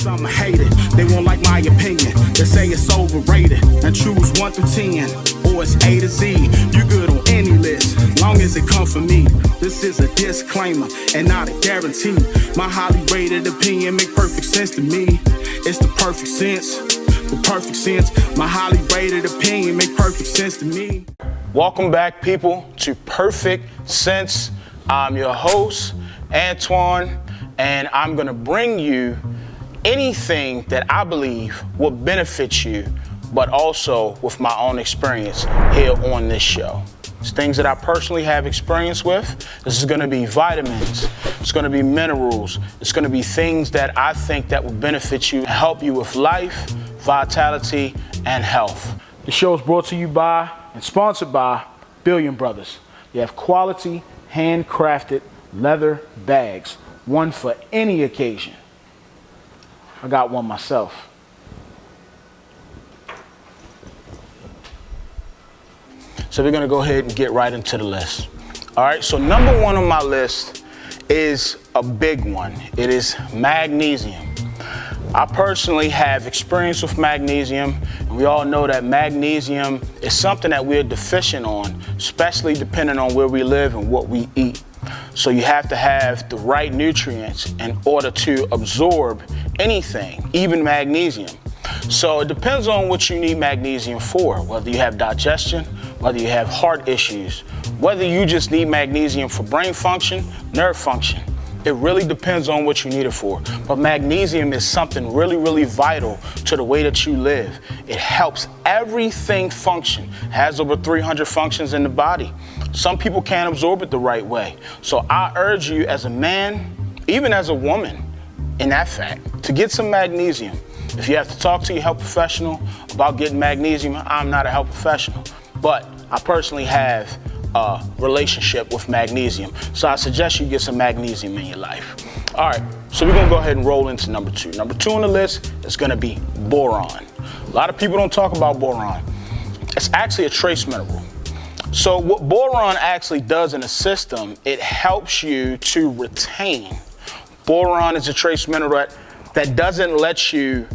some hate it. They won't like my opinion. They say it's overrated. And choose 1 through 10, or it's A to Z. You good on any list, long as it come from me. This is a disclaimer and not a guarantee. My highly rated opinion make perfect sense to me. It's the perfect sense. The perfect sense. My highly rated opinion make perfect sense to me. Welcome back, people, to Perfect Sense. I'm your host, Antwan, and I'm going to bring you anything that I believe will benefit you, but also with my own experience here on this show. It's things that I personally have experience with. This is going to be vitamins. It's going to be minerals. It's going to be things that I think that will benefit you and help you with life, vitality, and health. The show is brought to you by and sponsored by Billion Brothers. They have quality, handcrafted leather bags, one for any occasion. I got one myself. So we're gonna go ahead and get right into the list. All right, so number one on my list is a big one. It is magnesium. I personally have experience with magnesium, and we all know that magnesium is something that we're deficient on, especially depending on where we live and what we eat. So you have to have the right nutrients in order to absorb anything, even magnesium. So it depends on what you need magnesium for, whether you have digestion, whether you have heart issues, whether you just need magnesium for brain function, nerve function. It really depends on what you need it for. But magnesium is something really, really vital to the way that you live. It helps everything function. It has over 300 functions in the body. Some people can't absorb it the right way. So I urge you as a man, even as a woman, in that fact, to get some magnesium. If you have to talk to your health professional about getting magnesium, I'm not a health professional, but I personally have a relationship with magnesium. So I suggest you get some magnesium in your life. All right, so we're gonna go ahead and roll into number two. Number two on the list is gonna be boron. A lot of people don't talk about boron. It's actually a trace mineral. So what boron actually does in the system, it helps you to retain. Boron is a trace mineral that doesn't let you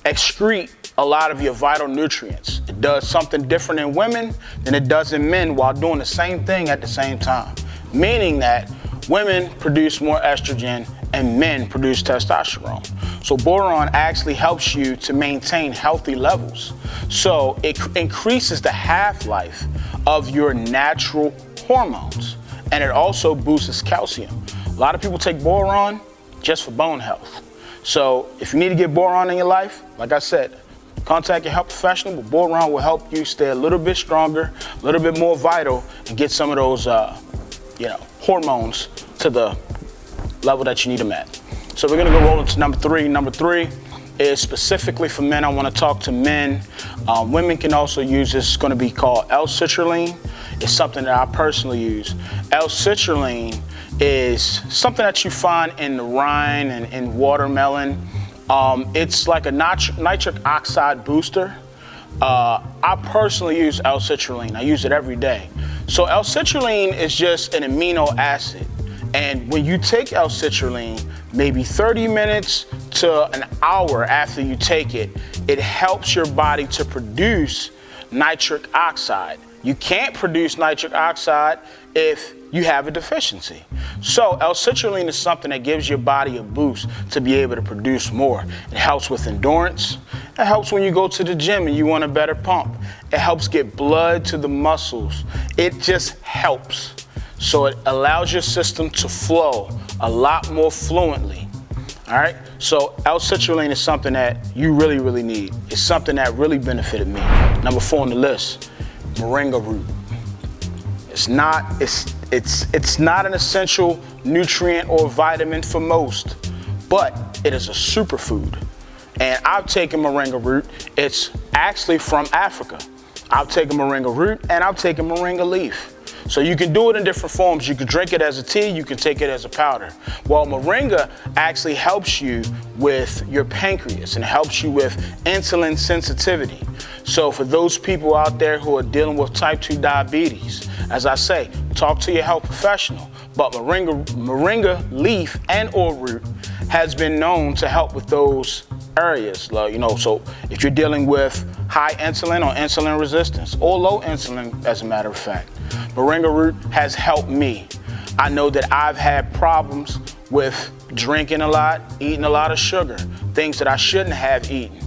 excrete a lot of your vital nutrients. It does something different in women than it does in men while doing the same thing at the same time. Meaning that women produce more estrogen and men produce testosterone. So boron actually helps you to maintain healthy levels. So it increases the half-life of your natural hormones. And it also boosts calcium. A lot of people take boron just for bone health. So if you need to get boron in your life, like I said, contact your health professional, but boron will help you stay a little bit stronger, a little bit more vital, and get some of those, hormones to the level that you need them at. So we're gonna go roll into number three. Number three is specifically for men. I wanna talk to men. Women can also use this. It's gonna be called L-citrulline. It's something that I personally use. L-citrulline is something that you find in the rind and in watermelon. It's like a nitric oxide booster. I personally use L-citrulline. I use it every day. So L-citrulline is just an amino acid. And when you take L-citrulline, maybe 30 minutes to an hour after you take it, it helps your body to produce nitric oxide. You can't produce nitric oxide if you have a deficiency. So L-citrulline is something that gives your body a boost to be able to produce more. It helps with endurance. It helps when you go to the gym and you want a better pump. It helps get blood to the muscles. It just helps. So it allows your system to flow a lot more fluently. All right, so L-citrulline is something that you really, really need. It's something that really benefited me. Number 4 on the list, moringa root. It's not an essential nutrient or vitamin for most, but it is a superfood. And I've taken moringa root. It's actually from Africa. I've taken moringa root and I've taken moringa leaf. So you can do it in different forms. You can drink it as a tea, you can take it as a powder. Well, moringa actually helps you with your pancreas and helps you with insulin sensitivity. So for those people out there who are dealing with type 2 diabetes, as I say, talk to your health professional. But moringa leaf and or root has been known to help with those areas. So if you're dealing with high insulin or insulin resistance or low insulin, as a matter of fact, moringa root has helped me. I know that I've had problems with drinking a lot, eating a lot of sugar, things that I shouldn't have eaten.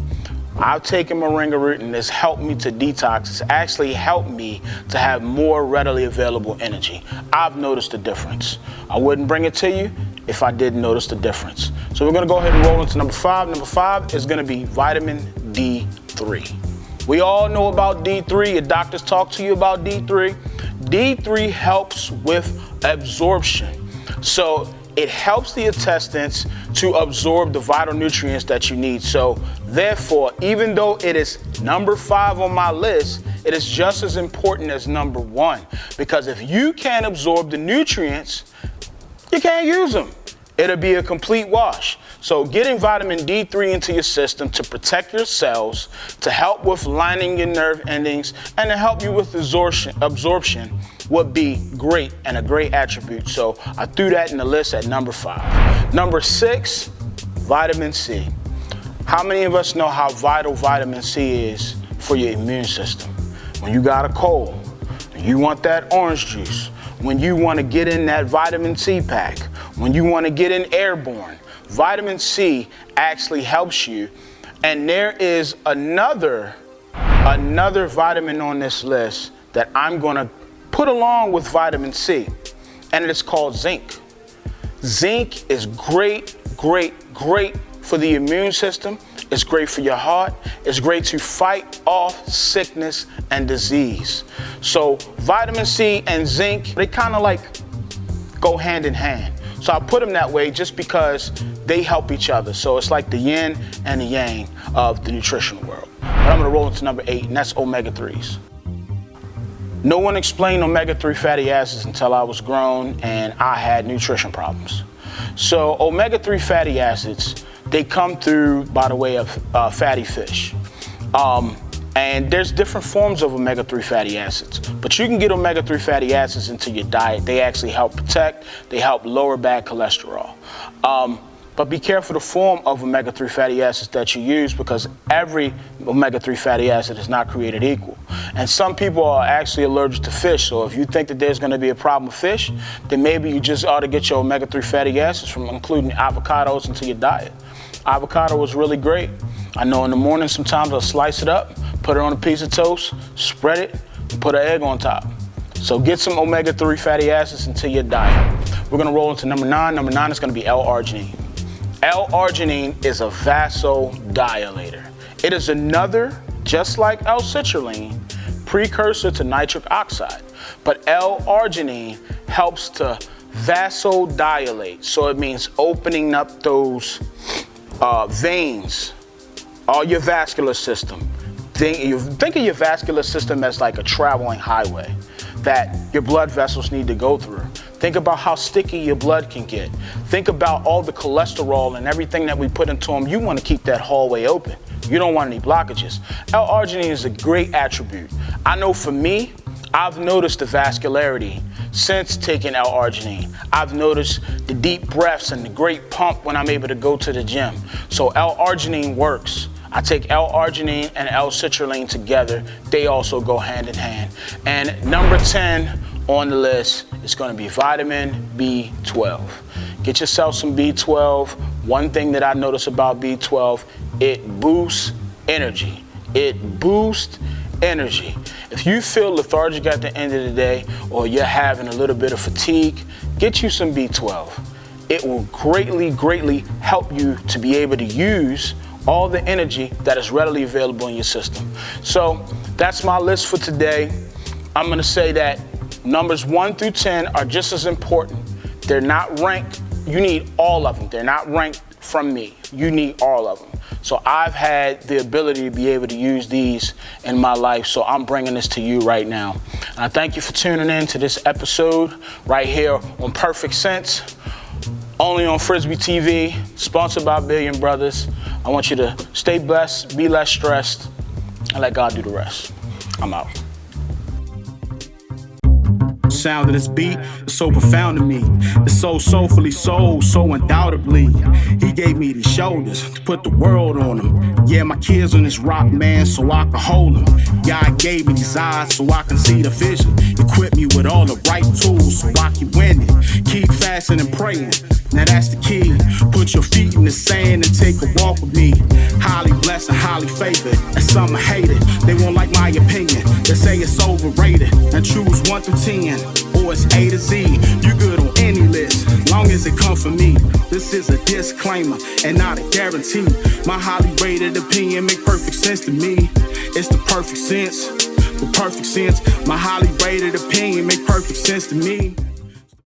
I've taken moringa root and it's helped me to detox. It's actually helped me to have more readily available energy. I've noticed the difference. I wouldn't bring it to you if I didn't notice the difference. So we're gonna go ahead and roll into number 5. Number 5 is gonna be vitamin D3. We all know about D3. Your doctors talk to you about D3. D3 helps with absorption. So it helps the intestines to absorb the vital nutrients that you need. So therefore, even though it is number 5 on my list, it is just as important as number 1. Because if you can't absorb the nutrients, you can't use them. It'll be a complete wash. So getting vitamin D3 into your system to protect your cells, to help with lining your nerve endings, and to help you with absorption would be great and a great attribute. So I threw that in the list at number 5. Number 6, vitamin C. How many of us know how vital vitamin C is for your immune system? When you got a cold, you want that orange juice. When you want to get in that vitamin C pack, when you want to get in airborne, vitamin C actually helps you. And there is another vitamin on this list that I'm going to put along with vitamin C, and it's called zinc. Zinc is great for the immune system. It's great for your heart. It's great to fight off sickness and disease. So vitamin C and zinc, they kind of like go hand in hand. So I put them that way just because they help each other. So it's like the yin and the yang of the nutritional world. But I'm gonna roll into number 8, and that's omega-3s. No one explained omega-3 fatty acids until I was grown and I had nutrition problems. So omega-3 fatty acids, they come through by the way of fatty fish. And there's different forms of omega-3 fatty acids, but you can get omega-3 fatty acids into your diet. They actually help protect, they help lower bad cholesterol. But be careful the form of omega-3 fatty acids that you use, because every omega-3 fatty acid is not created equal. And some people are actually allergic to fish, so if you think that there's gonna be a problem with fish, then maybe you just ought to get your omega-3 fatty acids from including avocados into your diet. Avocado is really great. I know in the morning sometimes I'll slice it up, put it on a piece of toast, spread it, and put an egg on top. So get some omega-3 fatty acids into your diet. We're gonna roll into number 9. Number 9 is gonna be L-arginine. L-arginine is a vasodilator. It is another, just like L-citrulline, precursor to nitric oxide. But L-arginine helps to vasodilate. So it means opening up those veins, all your vascular system. Think of your vascular system as like a traveling highway that your blood vessels need to go through. Think about how sticky your blood can get. Think about all the cholesterol and everything that we put into them. You want to keep that hallway open. You don't want any blockages. L-arginine is a great attribute. I know for me, I've noticed the vascularity since taking L-arginine. I've noticed the deep breaths and the great pump when I'm able to go to the gym. So L-arginine works. I take L-arginine and L-citrulline together. They also go hand in hand. And number 10 on the list is going to be vitamin B12. Get yourself some B12. One thing that I notice about B12, it boosts energy. It boosts energy. If you feel lethargic at the end of the day, or you're having a little bit of fatigue, get you some B12. It will greatly help you to be able to use all the energy that is readily available in your system. So that's my list for today. I'm gonna say that numbers 1 through 10 are just as important. They're not ranked. You need all of them. They're not ranked from me. You need all of them. So I've had the ability to be able to use these in my life, so I'm bringing this to you right now. And I thank you for tuning in to this episode right here on Perfect Sense, only on Frisbee TV, sponsored by Billion Brothers. I want you to stay blessed, be less stressed, and let God do the rest. I'm out. sound of this beat is so profound to me. It's so soulfully sold, so undoubtedly. He gave me these shoulders to put the world on them. Yeah, my kids on this rock, man, so I can hold them. God gave me these eyes so I can see the vision. Equip me with all the right tools so I can win it. Keep fasting and praying. Now that's the key. Put your feet in the sand and take a walk with me. Highly blessed and highly favored, and some hate it. They won't like my opinion. They say it's overrated. And choose 1 through 10, or it's A to Z. You good on any list, long as it come from me. This is a disclaimer and not a guarantee. My highly rated opinion make perfect sense to me. It's the perfect sense, the perfect sense. My highly rated opinion make perfect sense to me.